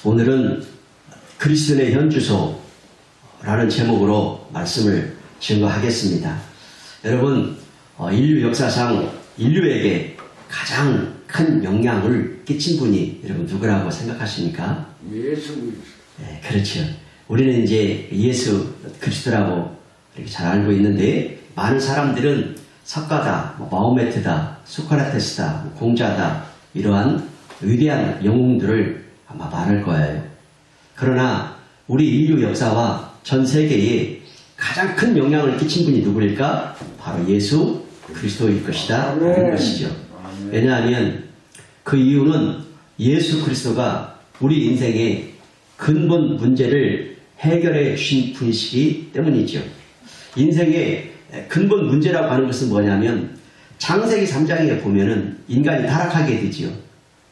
오늘은 그리스도의 현주소라는 제목으로 말씀을 증거하겠습니다. 여러분, 인류 역사상 인류에게 가장 큰 영향을 끼친 분이 여러분 누구라고 생각하십니까? 예수 그리스도. 네, 그렇죠. 우리는 이제 예수 그리스도라고 이렇게 잘 알고 있는데, 많은 사람들은 석가다, 마호메트다, 소크라테스다, 공자다, 이러한 위대한 영웅들을 아마 말할 거예요. 그러나 우리 인류 역사와 전 세계에 가장 큰 영향을 끼친 분이 누구일까? 바로 예수 그리스도일 것이다 라는 것이죠. 왜냐하면 그 이유는 예수 그리스도가 우리 인생의 근본 문제를 해결해 주신 분이시기 때문이죠. 인생의 근본 문제라고 하는 것은 뭐냐면, 창세기 3장에 보면은 인간이 타락하게 되지요.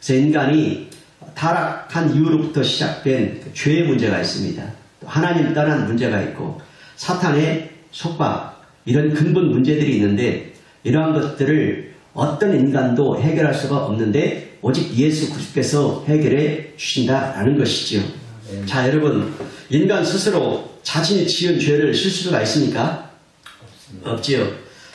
그래서 인간이 타락한 이후로부터 시작된 죄의 문제가 있습니다. 또 하나님 떠난 문제가 있고 사탄의 속박, 이런 근본 문제들이 있는데, 이러한 것들을 어떤 인간도 해결할 수가 없는데 오직 예수 그리스도께서 해결해 주신다라는 것이지요. 자, 여러분, 인간 스스로 자신이 지은 죄를 실 수가 있습니까? 없지요.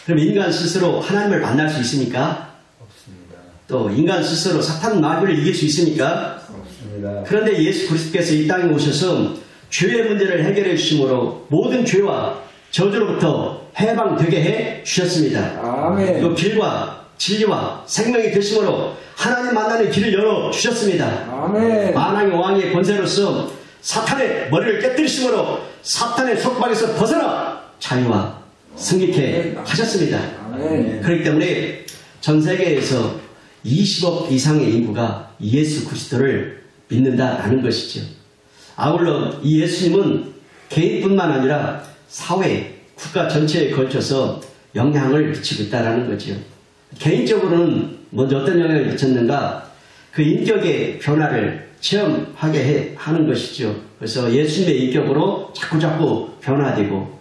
그럼 인간 스스로 하나님을 만날 수 있습니까? 없습니다. 또 인간 스스로 사탄 마귀를 이길 수 있습니까? 없습니다. 그런데 예수 그리스도께서 이 땅에 오셔서 죄의 문제를 해결해 주심으로 모든 죄와 저주로부터 해방되게 해 주셨습니다. 아멘. 또 길과 진리와 생명이 되심으로 하나님 만나는 길을 열어 주셨습니다. 아멘. 만왕의 왕의 권세로서 사탄의 머리를 깨뜨리심으로 사탄의 속박에서 벗어나 자유와 승리케 하셨습니다. 아멘. 그렇기 때문에 전 세계에서 20억 이상의 인구가 예수 그리스도를 믿는다라는 것이죠. 아울러 이 예수님은 개인뿐만 아니라 사회, 국가 전체에 걸쳐서 영향을 미치고 있다는 거죠. 개인적으로는 먼저 어떤 영향을 미쳤는가? 그 인격의 변화를 체험하게 하는 것이죠. 그래서 예수님의 인격으로 자꾸자꾸 변화되고,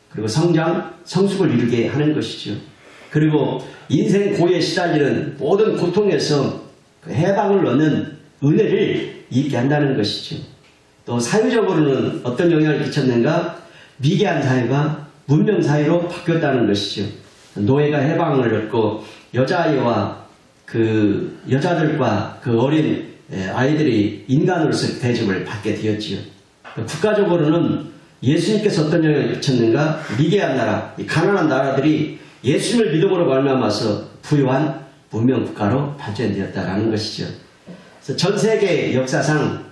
그리고 성장, 성숙을 이루게 하는 것이죠. 그리고 인생 고에 시달리는 모든 고통에서 그 해방을 얻는 은혜를 입게 한다는 것이죠. 또 사회적으로는 어떤 영향을 끼쳤는가? 미개한 사회가 문명 사회로 바뀌었다는 것이죠. 노예가 해방을 얻고 여자아이와 그 여자들과 그 어린 아이들이 인간으로서 대접을 받게 되었지요. 국가적으로는 예수님께서 어떤 영향을 끼쳤는가? 미개한 나라, 가난한 나라들이 예수님을 믿음으로 말미암아서 부유한 문명 국가로 발전되었다라는 것이죠. 그래서 전 세계 역사상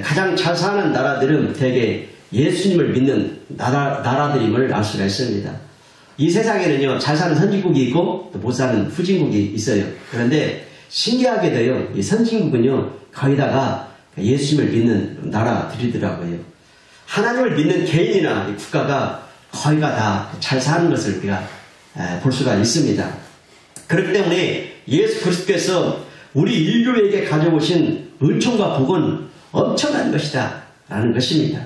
가장 잘 사는 나라들은 대개 예수님을 믿는 나라들임을 알 수가 있습니다. 이 세상에는요, 잘 사는 선진국이 있고 또 못 사는 후진국이 있어요. 그런데 신기하게도요, 이 선진국은요 거의 다가 예수님을 믿는 나라들이더라고요. 하나님을 믿는 개인이나 국가가 거의가 다 잘 사는 것을 우리가 볼 수가 있습니다. 그렇기 때문에 예수 그리스도께서 우리 인류에게 가져오신 은총과 복은 엄청난 것이다 라는 것입니다.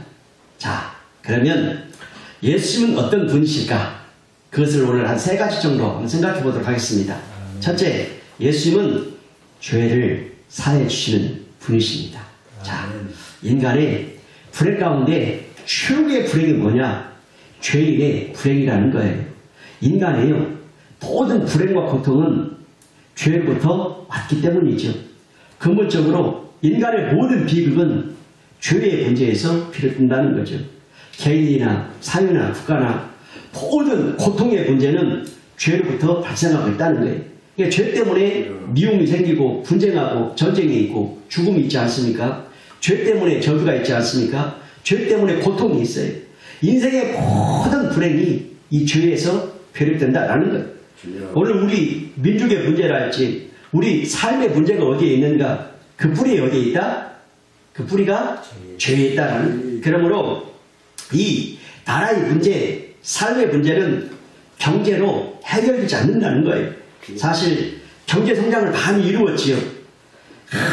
자, 그러면 예수님은 어떤 분이실까? 그것을 오늘 한 3가지 정도 한번 생각해 보도록 하겠습니다. 첫째, 예수님은 죄를 사해 주시는 분이십니다. 자, 인간의 불행 가운데 최고의 불행이 뭐냐? 죄인의 불행이라는 거예요. 인간의요, 모든 불행과 고통은 죄로부터 왔기 때문이죠. 근본적으로 인간의 모든 비극은 죄의 문제에서 비롯된다는 거죠. 개인이나 사회나 국가나 모든 고통의 문제는 죄로부터 발생하고 있다는 거예요. 그러니까 죄 때문에 미움이 생기고 분쟁하고 전쟁이 있고 죽음이 있지 않습니까? 죄 때문에 저주가 있지 않습니까? 죄 때문에 고통이 있어요. 인생의 모든 불행이 이 죄에서 비롯된다라는 거예요. 오늘 우리 민족의 문제랄지 우리 삶의 문제가 어디에 있는가? 그 뿌리 어디에 있다? 그 뿌리가 죄에 있다라는. 그러므로 이 나라의 문제, 삶의 문제는 경제로 해결되지 않는다는 거예요. 사실 경제 성장을 많이 이루었지요.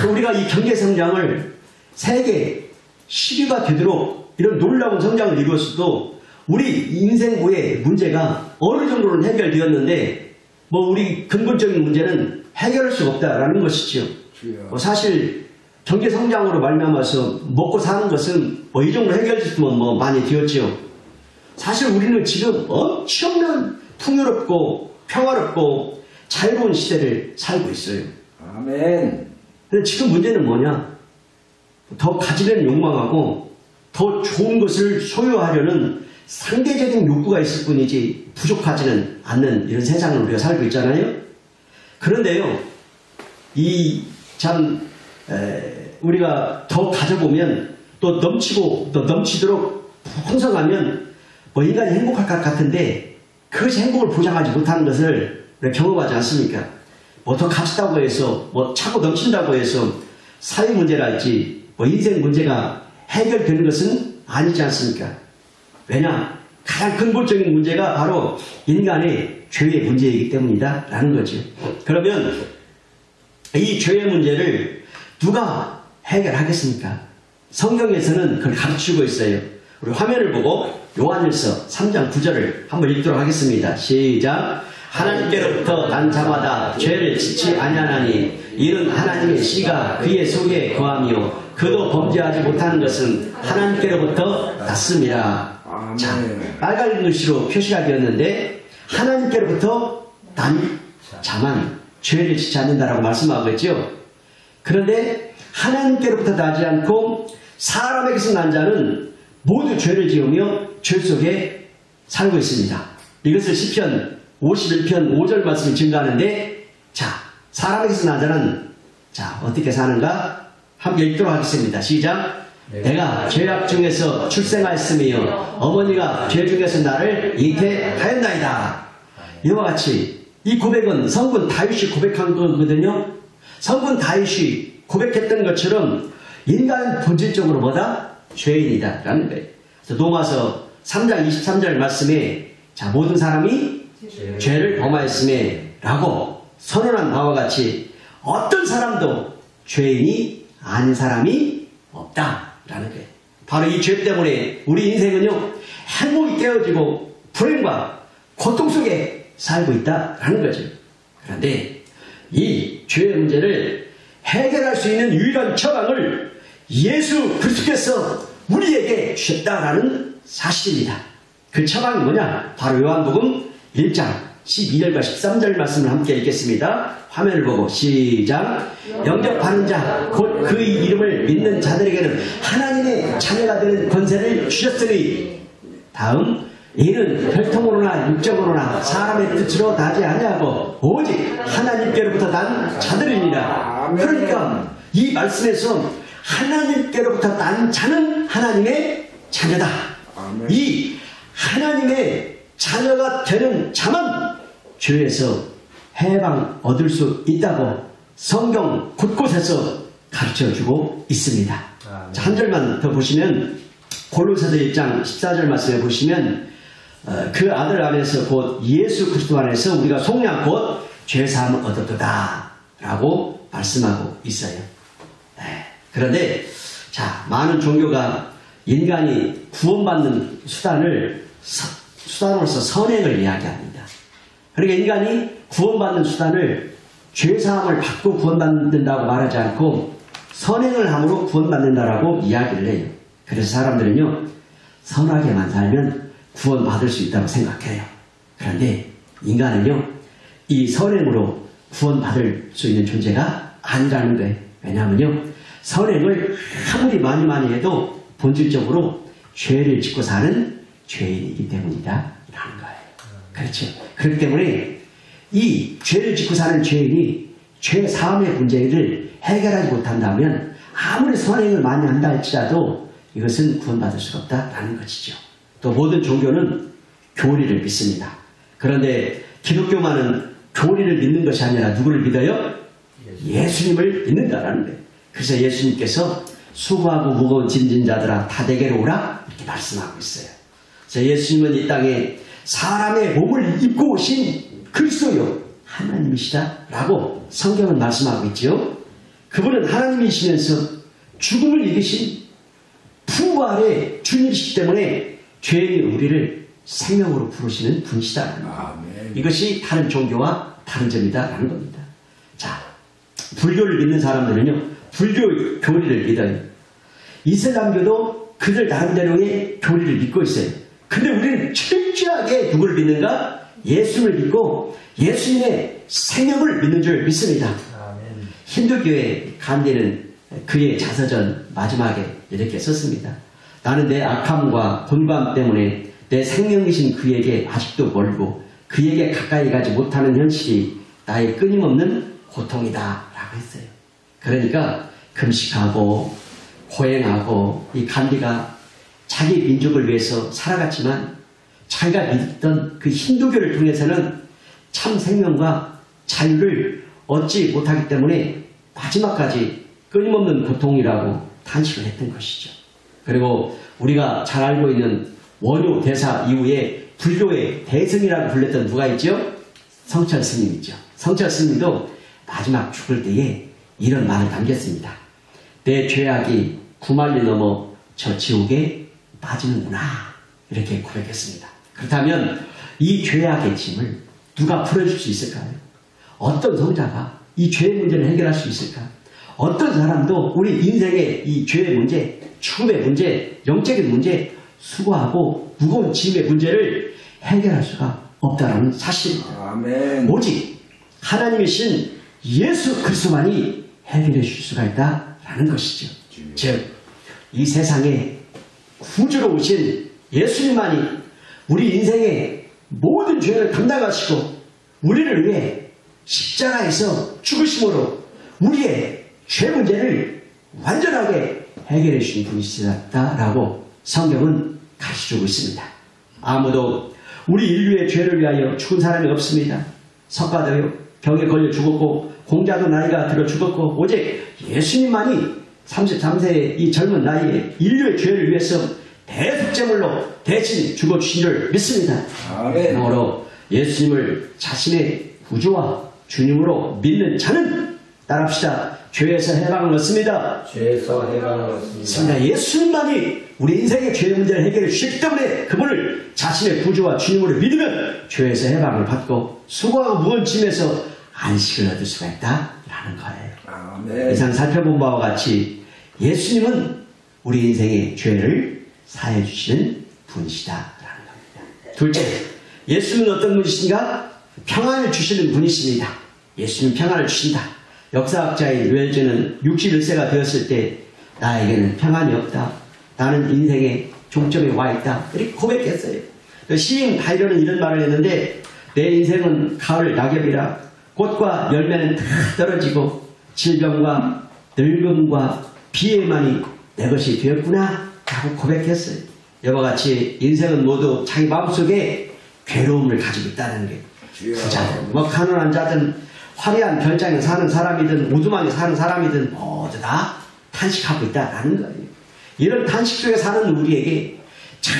우리가 이 경제 성장을 세계 10위가 되도록 이런 놀라운 성장을 이루었어도 우리 인생부의 문제가 어느 정도는 해결되었는데 우리 근본적인 문제는 해결할 수가 없다라는 것이죠. 주여. 사실 경제 성장으로 말미암아서 먹고 사는 것은 이 정도 해결됐으면 많이 되었죠. 사실 우리는 지금 엄청난 풍요롭고 평화롭고 자유로운 시대를 살고 있어요. 아멘. 근데 지금 문제는 뭐냐? 더 가지려는 욕망하고 더 좋은 것을 소유하려는 상대적인 욕구가 있을 뿐이지 부족하지는 않는 이런 세상을 우리가 살고 있잖아요. 그런데요, 우리가 더 가져보면 또 넘치고 또 넘치도록 풍성하면 인간이 행복할 것 같은데 그것이 행복을 보장하지 못하는 것을 우리가 경험하지 않습니까? 더 가졌다고 해서 차고 넘친다고 해서 사회 문제랄지 인생 문제가 해결되는 것은 아니지 않습니까? 왜냐? 가장 근본적인 문제가 바로 인간의 죄의 문제이기 때문이다 라는 거죠. 그러면 이 죄의 문제를 누가 해결하겠습니까? 성경에서는 그걸 가르치고 있어요. 우리 화면을 보고 요한일서 3장 9절을 한번 읽도록 하겠습니다. 시작. 하나님께로부터 난 자마다 죄를 짓지 아니하나니 이는 하나님의 씨가 그의 속에 거하며 그도 범죄하지 못하는 것은 하나님께로부터 났습니다. 자, 빨간 글씨로 표시가 되었는데 하나님께로부터 난 자만 죄를 짓지 않는다라고 말씀하고 있죠. 그런데 하나님께로부터 나지 않고 사람에게서 난 자는 모두 죄를 지으며 죄 속에 살고 있습니다. 이것을 시편 51편 5절 말씀이 증가하는데, 자, 사람에게서 난 자는 어떻게 사는가? 함께 읽도록 하겠습니다. 시작. 내가 죄악 중에서 출생하였으며 어머니가 죄 중에서 나를 잉태하였나이다. 이와 같이 이 고백은 성군 다윗이 고백한 거거든요. 성군 다윗이 고백했던 것처럼 인간은 본질적으로 죄인이다 라는 거예요. 그래서 로마서 3장 23절 말씀에 모든 사람이 죄를 범하였음에 라고 선언한 바와 같이 어떤 사람도 죄인이 아닌 사람이 없다 라는 거예요. 바로 이 죄 때문에 우리 인생은요, 행복이 깨어지고 불행과 고통 속에 살고 있다 라는 거죠. 그런데 이 죄의 문제를 해결할 수 있는 유일한 처방을 예수 그리스도께서 우리에게 주셨다라는 사실입니다. 그 처방이 뭐냐? 바로 요한복음 1장 12절과 13절 말씀을 함께 읽겠습니다. 화면을 보고 시작. 영접하는 자 곧 그 이름을 믿는 자들에게는 하나님의 자녀가 되는 권세를 주셨으니, 다음, 이는 혈통으로나 육적으로나 사람의 뜻으로 나지 아니하고 오직 하나님께로부터 난 자들이니라. 그러니까 이 말씀에서 하나님께로부터 난 자는 하나님의 자녀다. 이 하나님의 자녀가 되는 자만 죄에서 해방 얻을 수 있다고 성경 곳곳에서 가르쳐주고 있습니다. 자, 한 절만 더 보시면 골로새서 1장 14절 말씀에 보시면 그 아들 안에서 곧 예수 그리스도 안에서 우리가 속량 곧 죄사함을 얻었도다 라고 말씀하고 있어요. 그런데 많은 종교가 인간이 구원받는 수단으로서 선행을 이야기합니다. 그러니까 인간이 구원받는 수단을 죄사함을 받고 구원받는다고 말하지 않고 선행을 함으로 구원받는다라고 이야기를 해요. 그래서 사람들은요, 선하게만 살면 구원받을 수 있다고 생각해요. 그런데 인간은요, 이 선행으로 구원받을 수 있는 존재가 아니라는 거예요. 왜냐하면요, 선행을 아무리 많이 해도 본질적으로 죄를 짓고 사는 죄인이기 때문이다 라는 거예요. 그렇죠. 그렇기 때문에 이 죄를 짓고 사는 죄인이 죄 사함의 문제를 해결하지 못한다면 아무리 선행을 많이 한다 할지라도 이것은 구원받을 수가 없다라는 것이죠. 또 모든 종교는 교리를 믿습니다. 그런데 기독교만은 교리를 믿는 것이 아니라 누구를 믿어요? 예수님을 믿는다라는 거예요. 그래서 예수님께서 수고하고 무거운 짐진 자들아 다 내게로 오라 이렇게 말씀하고 있어요. 그래서 예수님은 이 땅에 사람의 몸을 입고 오신 그리스도요 하나님이시다 라고 성경은 말씀하고 있죠. 그분은 하나님이시면서 죽음을 이기신 부활의 주님이시기 때문에 죄인이 우리를 생명으로 부르시는 분이시다라는 거예요. 아멘. 이것이 다른 종교와 다른 점이다라는 겁니다. 자, 불교를 믿는 사람들은요, 불교 교리를 믿어요. 이슬람교도 그들 나름대로의 교리를 믿고 있어요. 근데 우리는 철저하게 누구를 믿는가? 예수를 믿고 예수님의 생명을 믿는 줄 믿습니다. 아멘. 힌두교의 간디는 그의 자서전 마지막에 이렇게 썼습니다. 나는 내 악함과 곤고함 때문에 내 생명이신 그에게 아직도 멀고 그에게 가까이 가지 못하는 현실이 나의 끊임없는 고통이다 라고 했어요. 그러니까 금식하고 고행하고 이 간디가 자기 민족을 위해서 살아갔지만 자기가 믿던 그 힌두교를 통해서는 참 생명과 자유를 얻지 못하기 때문에 마지막까지 끊임없는 고통이라고 탄식을 했던 것이죠. 그리고 우리가 잘 알고 있는 원효 대사 이후에 불교의 대승이라고 불렸던 누가 있죠? 성철 스님이죠. 성철 스님도 마지막 죽을 때에 이런 말을 남겼습니다. 내 죄악이 9만리 넘어 저 지옥에 빠지는구나 이렇게 고백했습니다. 그렇다면 이 죄악의 짐을 누가 풀어줄 수 있을까요? 어떤 성자가 이 죄의 문제를 해결할 수 있을까? 어떤 사람도 우리 인생의 이 죄의 문제, 죽음의 문제, 영적인 문제, 수고하고 무거운 짐의 문제를 해결할 수가 없다는 사실입니다. 아멘. 오직 하나님이신 예수 그리스도만이 해결해 줄 수가 있다라는 것이죠. 즉, 이 세상에 구주로 오신 예수님만이 우리 인생의 모든 죄를 담당하시고 우리를 위해 십자가에서 죽으심으로 우리의 죄 문제를 완전하게 해결해 주신 분이시다라고 성경은 가르쳐주고 있습니다. 아무도 우리 인류의 죄를 위하여 죽은 사람이 없습니다. 석가도요 병에 걸려 죽었고 공자도 나이가 들어 죽었고 오직 예수님만이 33세의 이 젊은 나이에 인류의 죄를 위해서 대속제물로 대신 죽어주신 줄 믿습니다. 아멘. 그러므로 예수님을 자신의 구주와 주님으로 믿는 자는 따라합시다. 죄에서 해방을 얻습니다. 죄에서 해방을 얻습니다. 예수님만이 우리 인생의 죄의 문제를 해결해 주셨기 때문에 그분을 자신의 구주와 주님으로 믿으면 죄에서 해방을 받고 수고하고 무거운 짐에서 안식을 얻을 수가 있다라는 거예요. 아멘. 이상 살펴본 바와 같이 예수님은 우리 인생의 죄를 사해 주시는 분이시다라는 겁니다. 둘째, 예수님은 어떤 분이신가? 평안을 주시는 분이십니다. 예수님 평안을 주신다. 역사학자인 웰즈는 61세가 되었을 때 나에게는 평안이 없다. 나는 인생의 종점에 와 있다. 이렇게 고백했어요. 시인 바이런은 이런 말을 했는데 내 인생은 가을 낙엽이라 꽃과 열매는 다 떨어지고 질병과 늙음과 비애만이 내 것이 되었구나 라고 고백했어요. 이와 같이 인생은 모두 자기 마음속에 괴로움을 가지고 있다는 게 부자든 뭐 가난한 자든 화려한 별장에 사는 사람이든 우두막에 사는 사람이든 모두 다 탄식하고 있다는 거예요. 이런 탄식 속에 사는 우리에게 참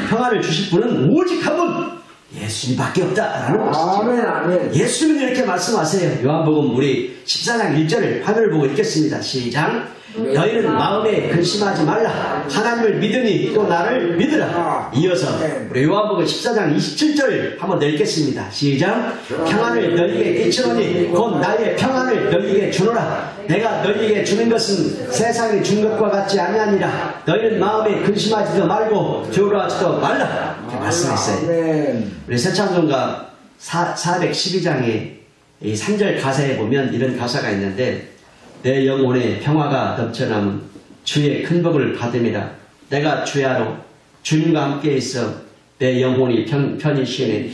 평안을 주실 분은 오직 한 분 예수님밖에 없다라는 것이죠. 아멘. 아멘. 예수님은 이렇게 말씀하세요. 요한복음 우리 14장 1절을 화면을 보고 읽겠습니다. 시작. 너희는 마음에 근심하지 말라. 하나님을 믿으니 또 나를 믿으라. 이어서 우리 요한복음 14장 27절 한번 더 읽겠습니다. 시작. 평안을 너희에게 끼치노니 곧 나의 평안을 너희에게 주노라. 내가 너희에게 주는 것은 세상이 준 것과 같지 아니하니라. 너희는 마음에 근심하지도 말고 두려워하지도 말라. 이렇게 말씀했어요. 아멘. 우리 새창동가 412장에 이 3절 가사에 보면 이런 가사가 있는데 내 영혼에 평화가 넘쳐남은 주의 큰 복을 받음이라. 내가 주야로 주님과 함께 있어 내 영혼이 편히 쉬네.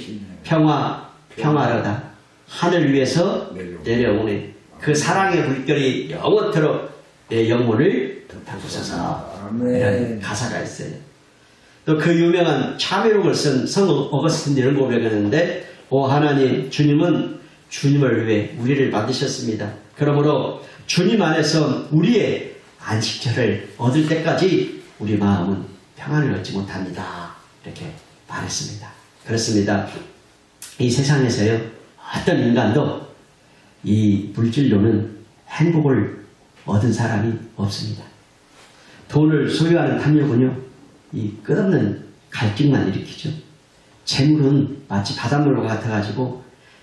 평화로다. 하늘 위에서 내려오네. 그 사랑의 물결이 영원토록 내 영혼을 덮어주소서. 이런 가사가 있어요. 또 그 유명한 참회록을 쓴 성 어거스틴 이런 고백했는데 오 하나님 주님은 주님을 위해 우리를 만드셨습니다. 그러므로 주님 안에서 우리의 안식처를 얻을 때까지 우리 마음은 평안을 얻지 못합니다. 이렇게 말했습니다. 그렇습니다. 이 세상에서요 어떤 인간도 이 물질로는 행복을 얻은 사람이 없습니다. 돈을 소유하는 탐욕은요 이 끝없는 갈증만 일으키죠. 재물은 마치 바닷물과 같아가지고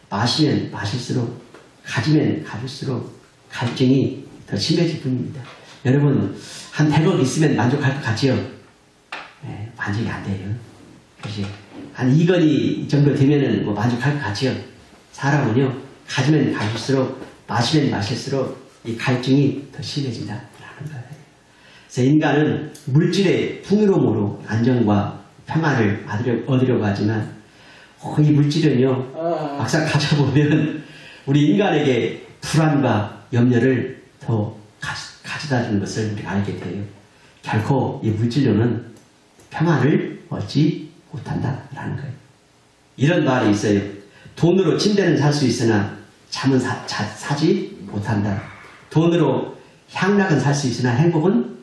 마시면 마실수록 가지면 가질수록 갈증이 더 심해질 뿐입니다. 여러분 한 100억 있으면 만족할 것 같지요? 네, 만족이 안 돼요. 그렇지? 한 2건이 정도 되면은 뭐 만족할 것 같지요? 사람은요 가지면 가질수록 마시면 마실수록 이 갈증이 더 심해진다라는 거예요. 그래서 인간은 물질의 풍요로움으로 안정과 평안을 얻으려고 하지만 이 물질은요 막상 가져보면 우리 인간에게 불안과 염려를 더 가져다 주는 것을 우리가 알게 돼요. 결코 이 물질로는 평안을 얻지 못한다라는 거예요. 이런 말이 있어요. 돈으로 침대는 살 수 있으나 잠은 사지 못한다. 돈으로 향락은 살 수 있으나 행복은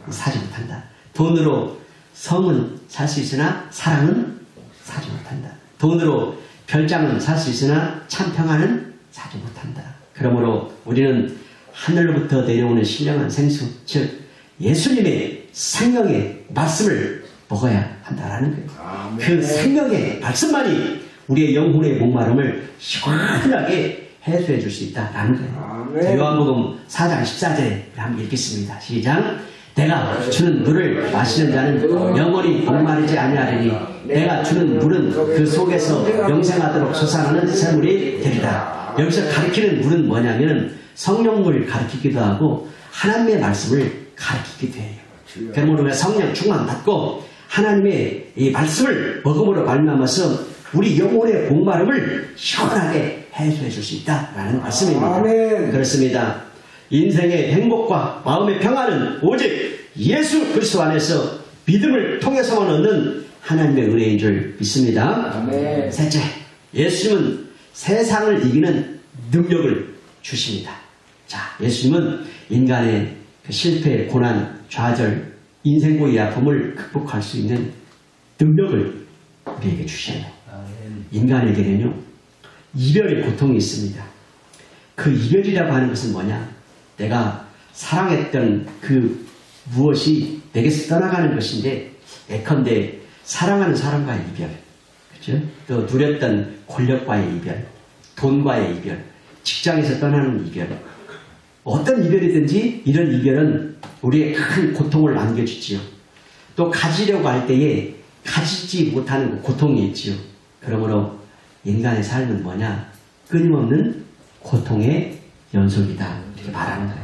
사지 못한다. 돈으로 성은 살 수 있으나 사랑은 사지 못한다. 돈으로 별장은 살 수 있으나 참 평안은 사지 못한다. 그러므로 우리는 하늘로부터 내려오는 신령한 생수, 즉 예수님의 생명의 말씀을 먹어야 한다라는 거예요. 그 생명의 말씀만이 우리의 영혼의 목마름을 시원하게 해소해 줄 수 있다라는 거예요. 요한복음 4장 14절에 한번 읽겠습니다. 시작. 내가 주는 물을 마시는 자는 영원히 목마르지 아니하리니 내가 주는 물은 그 속에서 영생하도록 솟아나는 샘물이 되리라. 여기서 가리키는 물은 뭐냐면 성령을 가리키기도 하고 하나님의 말씀을 가리키기도 해요. 그러므로 우리가 성령 충만 받고 하나님의 이 말씀을 먹음으로 말미암아서 우리 영혼의 목마름을 시원하게 해소해 줄 수 있다라는 말씀입니다. 아멘. 그렇습니다. 인생의 행복과 마음의 평안은 오직 예수 그리스도 안에서 믿음을 통해서만 얻는 하나님의 은혜인 줄 믿습니다. 아멘. 셋째, 예수님은 세상을 이기는 능력을 주십니다. 자, 예수님은 인간의 그 실패, 고난, 좌절, 인생고의 아픔을 극복할 수 있는 능력을 우리에게 주셔요. 인간에게는요, 이별의 고통이 있습니다. 그 이별이라고 하는 것은 뭐냐? 내가 사랑했던 그 무엇이 내게서 떠나가는 것인데, 예컨대 사랑하는 사람과의 이별, 그죠? 또 누렸던 권력과의 이별, 돈과의 이별, 직장에서 떠나는 이별, 어떤 이별이든지 이런 이별은 우리의 큰 고통을 안겨주지요. 또 가지려고 할 때에 가지지 못하는 고통이 있지요. 그러므로 인간의 삶은 뭐냐? 끊임없는 고통의 연속이다. 이렇게 말하는 거예요.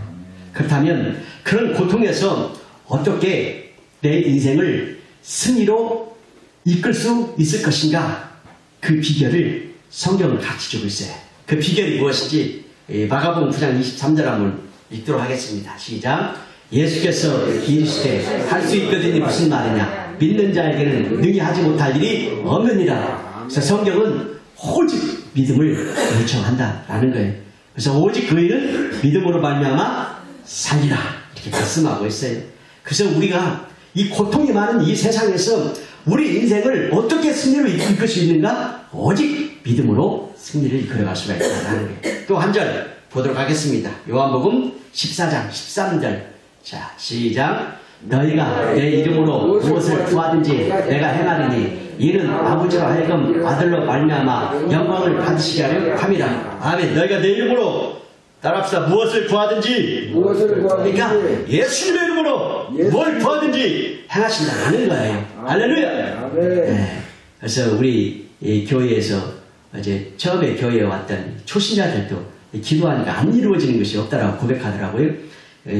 그렇다면 그런 고통에서 어떻게 내 인생을 승리로 이끌 수 있을 것인가? 그 비결을 성경은 가르쳐주고 있어요. 그 비결이 무엇인지 마가복음 9장 23절 한번 읽도록 하겠습니다. 시작. 예수께서 이르시되 할 수 있거든이 무슨 말이냐? 믿는 자에게는 능히 하지 못할 일이 없느니라. 그래서 성경은 오직 믿음을 요청한다라는 거예요. 그래서 오직 그 일은 믿음으로 말미암아 살리라 이렇게 말씀하고 있어요. 그래서 우리가 이 고통이 많은 이 세상에서 우리 인생을 어떻게 승리로 이끌 수 있는가? 오직 믿음으로 승리를 이끌어갈 수가 있다는 거예요. 또 한 절 보도록 하겠습니다. 요한복음 14장 13절. 자, 시작. 너희가 내 이름으로 무엇을 구하든지 내가 행하리니 이는 아버지로 하여금 아들로 말미암아 영광을 받으시게 하려 함이라. 아멘. 너희가 내 이름으로 따라합시다. 무엇을 구하든지. 그러니까 예수님의 이름으로 뭘 구하든지 행하신다는 거예요. 할렐루야. 네. 그래서 우리 이 교회에서 이제 처음에 교회에 왔던 초신자들도 기도하니까 안 이루어지는 것이 없다라고 고백하더라고요.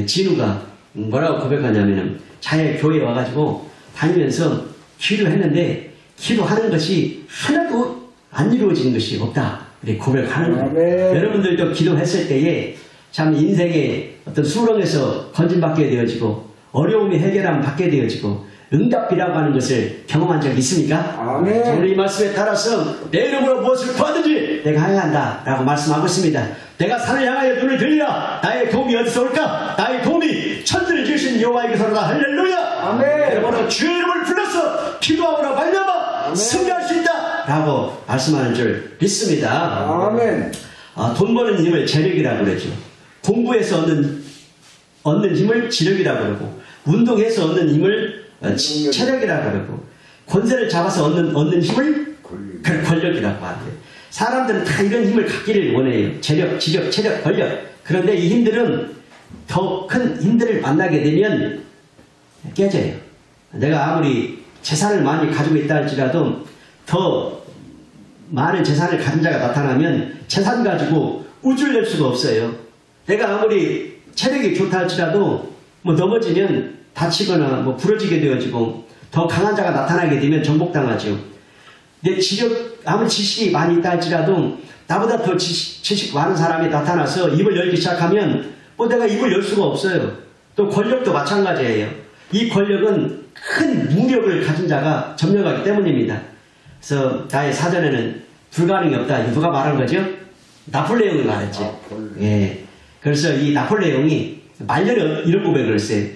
진우가 뭐라고 고백하냐면은 자기 교회에 와가지고 다니면서 기도했는데 기도하는 것이 하나도 안 이루어지는 것이 없다. 이렇게 고백하는 거예요. 여러분들도 기도했을 때에 참 인생의 어떤 수렁에서 건진받게 되어지고 어려움이 해결하면 받게 되어지고 응답이라고 하는 것을 경험한 적 있습니까? 아멘. 오늘 이 말씀에 따라서 내 이름으로 무엇을 구하든지 내가 행한다 라고 말씀하고 있습니다. 내가 산을 향하여 눈을 들리라. 나의 도움이 어디서 올까? 나의 도움이 천지를 지으신 여호와에게서로다. 할렐루야. 아멘. 여러분 주의 이름을 불러서 기도하므로 말미암아 승리할 수 있다 라고 말씀하는 줄 믿습니다. 아멘. 돈 버는 힘을 재력이라고 그러죠. 공부해서 얻는 힘을 지력이라고 그러고 운동해서 얻는 힘을 체력이라고 그러고 권세를 잡아서 얻는 힘을 그 권력이라고 하는데 사람들은 다 이런 힘을 갖기를 원해요. 재력, 지력, 체력, 권력. 그런데 이 힘들은 더 큰 힘들을 만나게 되면 깨져요. 내가 아무리 재산을 많이 가지고 있다 할지라도 더 많은 재산을 가진 자가 나타나면 재산 가지고 우쭐 낼 수가 없어요. 내가 아무리 체력이 좋다 할지라도 뭐 넘어지면 다치거나 뭐 부러지게 되어지고 더 강한 자가 나타나게 되면 정복당하죠. 내 지력, 아무리 지식이 많이 있다 할지라도 나보다 더 지식 많은 사람이 나타나서 입을 열기 시작하면 뭐 내가 입을 열 수가 없어요. 또 권력도 마찬가지예요. 이 권력은 큰 무력을 가진 자가 점령하기 때문입니다. 그래서 나의 사전에는 불가능이 없다. 누가 말한 거죠? 나폴레옹이 말했죠. 예. 그래서 이 나폴레옹이 말년에 이런 고백을 했어요.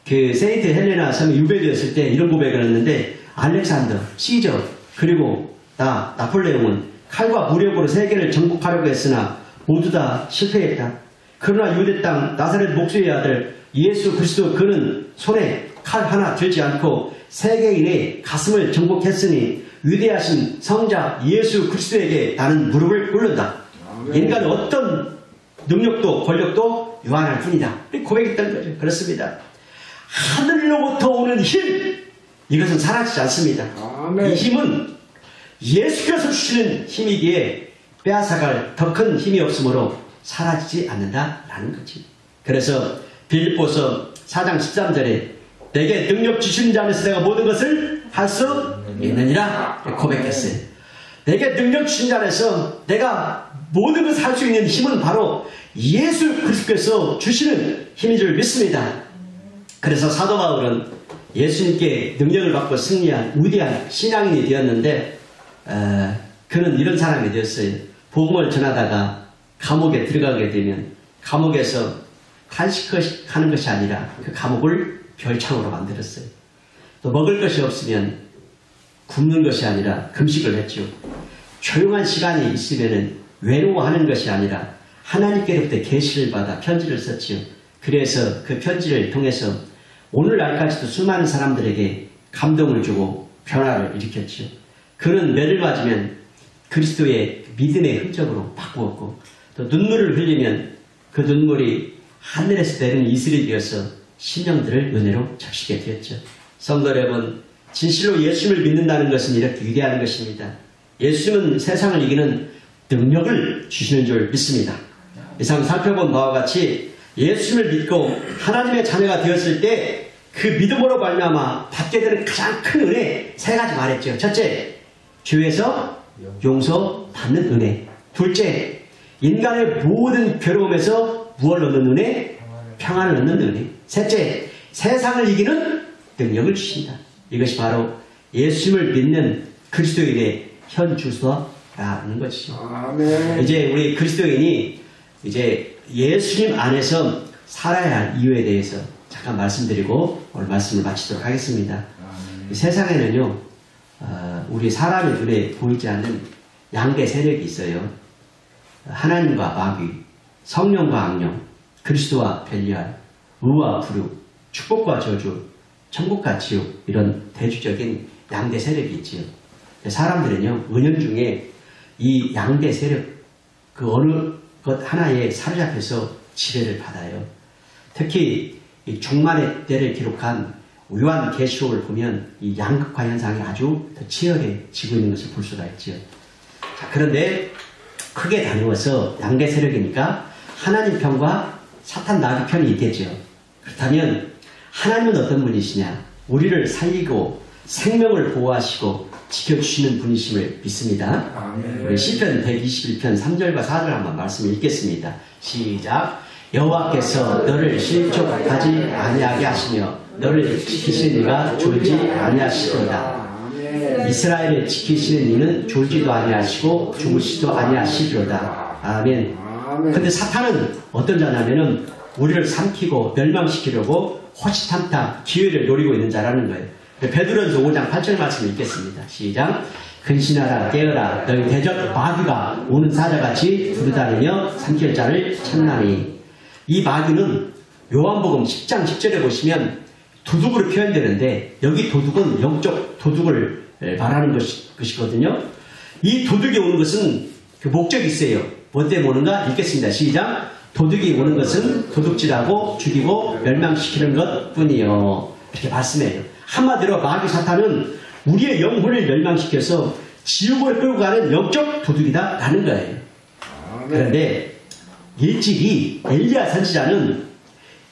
그 세인트 헬레나 섬이 유배되었을 때 이런 고백을 했는데 알렉산더, 시저, 그리고 나폴레옹은 칼과 무력으로 세계를 정복하려고 했으나 모두 다 실패했다. 그러나 유대 땅 나사렛 목수의 아들 예수 그리스도 그는 손에 칼 하나 들지 않고 세계인의 가슴을 정복했으니 위대하신 성자 예수 그리스도에게 나는 무릎을 꿇는다. 인간은 어떤 능력도 권력도 유한할 뿐이다. 고백했던 거죠. 그렇습니다. 하늘로부터 오는 힘, 이것은 사라지지 않습니다. 아멘. 이 힘은 예수께서 주시는 힘이기에 빼앗아갈 더 큰 힘이 없으므로 사라지지 않는다라는 거지. 그래서 빌립보서 4장 13절에 내게 능력 주시는 자 안에서 내가 모든 것을 할 수 있느니라 고백했어요. 내게 능력 주신 자 안에서 내가 모든 것을 할 수 있는 힘은 바로 예수 그리스도께서 주시는 힘인 줄 믿습니다. 그래서 사도 바울은 예수님께 능력을 받고 승리한 위대한 신앙인이 되었는데 그는 이런 사람이 되었어요. 복음을 전하다가 감옥에 들어가게 되면 감옥에서 탄식하는 것이 아니라 그 감옥을 별창으로 만들었어요. 또 먹을 것이 없으면 굶는 것이 아니라 금식을 했죠. 조용한 시간이 있으면 외로워하는 것이 아니라 하나님께로부터 계시를 받아 편지를 썼지요. 그래서 그 편지를 통해서 오늘날까지도 수많은 사람들에게 감동을 주고 변화를 일으켰죠. 그는 매를 맞으면 그리스도의 믿음의 흔적으로 바꾸었고 또 눈물을 흘리면 그 눈물이 하늘에서 내리는 이슬이 되어서 심령들을 은혜로 적시게 되었죠. 성도 여러분, 진실로 예수님을 믿는다는 것은 이렇게 위대한 것입니다. 예수님은 세상을 이기는 능력을 주시는 줄 믿습니다. 이상 살펴본 바와 같이 예수님을 믿고 하나님의 자녀가 되었을 때 그 믿음으로 말미암아 받게 되는 가장 큰 은혜 세 가지 말했죠. 첫째, 죄에서 용서받는 은혜. 둘째, 인간의 모든 괴로움에서 무엇을 얻는 은혜? 평안을 얻는 은혜. 셋째, 세상을 이기는 능력을 주신다. 이것이 바로 예수님을 믿는 그리스도인의 현 주소라는 것이죠. 아멘. 이제 우리 그리스도인이 이제 예수님 안에서 살아야 할 이유에 대해서 잠깐 말씀드리고 오늘 말씀을 마치도록 하겠습니다. 세상에는요, 우리 사람의 눈에 보이지 않는 양대 세력이 있어요. 하나님과 마귀, 성령과 악령, 그리스도와 벨리알, 의와 불의, 축복과 저주, 천국과 지옥, 이런 대주적인 양대 세력이 있지요. 사람들은요, 은연중에 이 양대 세력, 그 어느 것 하나에 사로잡혀서 지배를 받아요. 특히 이 종말의 때를 기록한 요한계시록을 보면 이 양극화 현상이 아주 더 치열해지고 있는 것을 볼 수가 있죠. 자, 그런데 크게 나누어서 양대 세력이니까 하나님 편과 사탄 마귀 편이 있겠죠. 그렇다면 하나님은 어떤 분이시냐? 우리를 살리고 생명을 보호하시고 지켜주시는 분이심을 믿습니다. 아멘. 우리 시편 121편 3절과 4절 한번 말씀 읽겠습니다. 시작. 여호와께서 너를 실족하지 아니하게 하시며 너를 지키시는 이가 졸지 아니하시리로다. 이스라엘을 지키시는 이는 졸지도 아니하시고 주무시도 아니하시리로다. 아멘. 근데 사탄은 어떤 자냐면은 우리를 삼키고 멸망시키려고 호시탐탐 기회를 노리고 있는 자라는 거예요. 베드로전서 5장 8절 말씀 읽겠습니다. 시작. 근신하라 깨어라 너희 대적 마귀가 오는 사자같이 두루다니며 삼킬 자를 찾나니. 이 마귀는 요한복음 10장 10절에 보시면 도둑으로 표현되는데 여기 도둑은 영적 도둑을 말하는 것이거든요. 이 도둑이 오는 것은 그 목적이 있어요. 뭐 때문에 오는가? 읽겠습니다. 시작. 도둑이 오는 것은 도둑질하고 죽이고 멸망시키는 것 뿐이요. 이렇게 말씀해요. 한마디로 마귀 사탄은 우리의 영혼을 멸망시켜서 지옥을 끌고 가는 영적 도둑이다 라는 거예요. 그런데 일찍이 엘리야 선지자는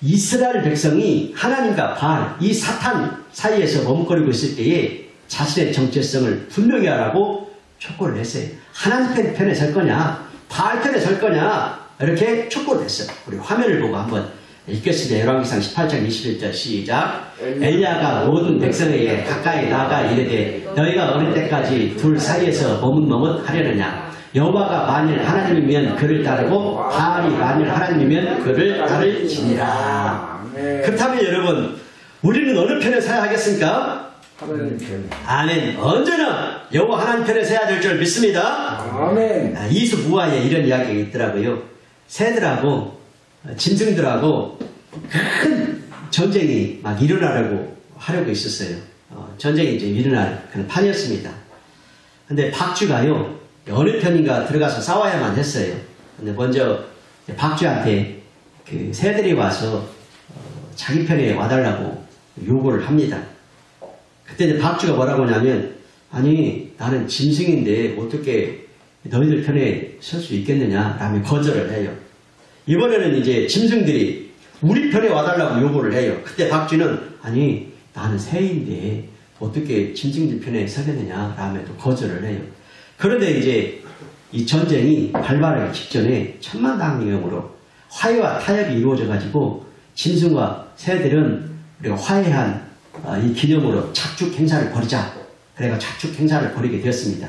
이스라엘 백성이 하나님과 바알, 이 사탄 사이에서 머뭇거리고 있을 때에 자신의 정체성을 분명히 하라고 촉구를 했어요. 하나님 편에 설 거냐, 바알 편에 설 거냐, 이렇게 촉구를 했어요. 우리 화면을 보고 한번 읽겠습니다. 열왕기상 18장 21절 시작. 엘리야가 모든 백성에게 가까이 나아가 이르되 너희가 어느 때까지 둘 사이에서 머뭇머뭇 하려느냐. 여호와가 만일 하나님이면 그를 따르고 바알이 만일 하나님이면 그를 따를지니라. 그렇다면 여러분, 우리는 어느 편에 서야 하겠습니까? 하나님 편. 아멘. 언제나 여호와 하나님 편에 서야 될 줄 믿습니다. 아멘. 이수부화에 이런 이야기가 있더라고요. 새들하고 짐승들하고 큰 전쟁이 막 일어나려고 하려고 있었어요. 전쟁이 이제 일어날 그런 판이었습니다. 근데 박쥐가요, 어느 편인가 들어가서 싸워야만 했어요. 근데 먼저 박쥐한테 그 새들이 와서 자기 편에 와달라고 요구를 합니다. 그때 이제 박쥐가 뭐라고 하냐면, 아니 나는 짐승인데 어떻게 너희들 편에 설 수 있겠느냐 라며 거절을 해요. 이번에는 이제 짐승들이 우리 편에 와달라고 요구를 해요. 그때 박쥐는 아니 나는 새인데 어떻게 짐승들 편에 서겠느냐 라며 또 거절을 해요. 그런데 이제 이 전쟁이 발발하기 직전에 천만다행으로 화해와 타협이 이루어져 가지고 짐승과 새들은 우리가 화해한 이 기념으로 착축 행사를 벌이자. 그래가 착축 행사를 벌이게 되었습니다.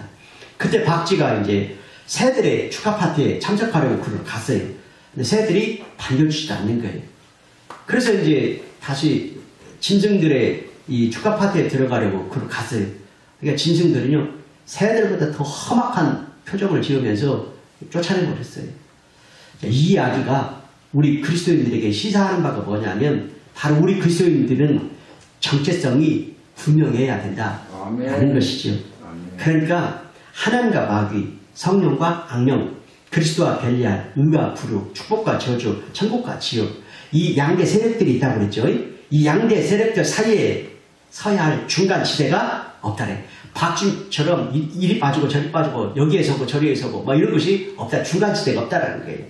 그때 박쥐가 이제 새들의 축하 파티에 참석하려고 그를 갔어요. 근데 새들이 반겨주지도 않는 거예요. 그래서 이제 다시 짐승들의 이 축하 파티에 들어가려고 그를 갔어요. 그러니까 짐승들은요, 새들보다 더 험악한 표정을 지으면서 쫓아내버렸어요. 이 이야기가 우리 그리스도인들에게 시사하는 바가 뭐냐면, 바로 우리 그리스도인들은 정체성이 분명해야 된다라는 것이죠. 그러니까 하나님과 마귀, 성령과 악령, 그리스도와 벨리알, 의와 불육, 축복과 저주, 천국과 지옥, 이 양대 세력들이 있다고 그랬죠. 이 양대 세력들 사이에 서야 할 중간 지대가 없다래. 박쥐처럼 이리 빠지고 저리 빠지고 여기에 서고 저리에 서고 뭐 이런 것이 없다. 중간 지대가 없다라는 거예요.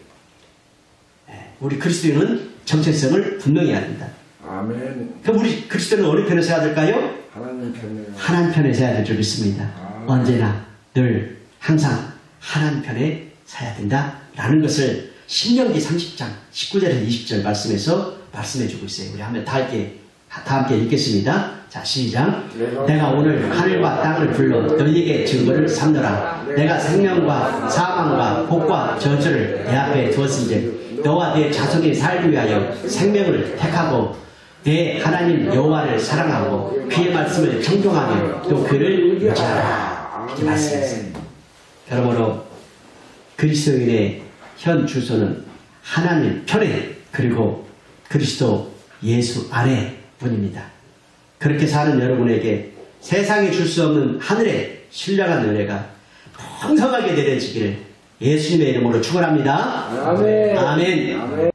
우리 그리스도인은 정체성을 분명히 해야 된다. 아멘. 그럼 우리 그리스도는 어느 편에 서야 될까요? 하나님 편에. 하나님 편에 서야 될 줄 믿습니다. 언제나 늘 항상 하나님 편에 서야 된다라는 것을 신명기 30장 19절에서 20절 말씀에서 말씀해주고 있어요. 우리 한번 다 함께 읽겠습니다. 자, 시작. 내가 오늘 하늘과 땅을 불러 너희에게 증거를 삼노라. 내가 생명과 사망과 복과 저주를 내 앞에 두었은즉 너와 내 자손이 살기 위하여 생명을 택하고 내 하나님 여호와를 사랑하고 그의 말씀을 청종하며 또 그를 의지하라. 이렇게 말씀했어요. 그러므로 그리스도인의 현 주소는 하나님 편에 그리고 그리스도 예수 아래 뿐입니다. 그렇게 사는 여러분에게 세상에 줄 수 없는 하늘의 신령한 은혜가 풍성하게 내려지기를 예수님의 이름으로 축원합니다. 아멘. 아멘. 아멘.